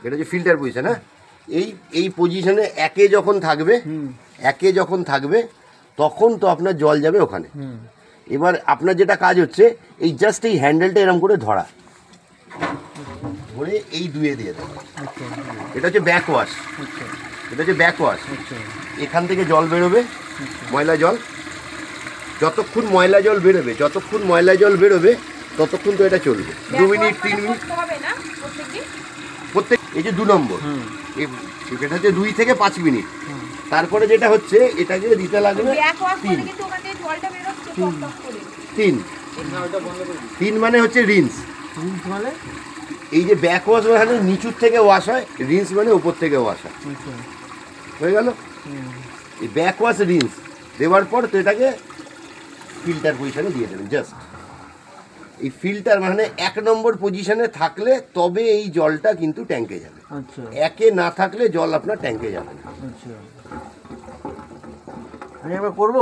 এটা হচ্ছে filter position. হ্যাঁ, এই পজিশনে একে যখন থাকবে তখন তো আপনার জল যাবে ওখানে। এবার আপনার যেটা কাজ হচ্ছে এই জাস্ট এই হ্যান্ডেলটা এরকম করে ধরে এই দুয়ে দিয়ে দেবে। এটা হচ্ছে ব্যাক ওয়াশ। এখান থেকে জল বেরোবে, ময়লা জল। যতক্ষণ ময়লা জল বেরোবে ততক্ষণ তো এটা চলবে। 2 মিনিট 3 মিনিট প্রত্যেক। এই যে 2 নম্বর, এটা হচ্ছে 2 থেকে 5 মিনিট। তারপরে যেটা হচ্ছে এটাকে দিতে লাগবে 3 মানে হচ্ছে রিন্স। মানে এই যে ব্যাক ওয়াশ মানে নিচুর থেকে ওয়াশ হয়, রিন্স মানে উপর থেকে ওয়াশ হয়। হয়ে গেল। এই ব্যাক ওয়াশ রিন্স দেওয়ার পর তো এটাকে ফিল্টার পজিশনে দিয়ে দেবেন। জাস্ট এই ফিল্টার মানে 1 নম্বর পজিশনে থাকলে তবে এই জলটা কিন্তু ট্যাঙ্কে যাবে। একে না থাকলে জল আপনার ট্যাঙ্কে যাবে না। আমি একবার করবো।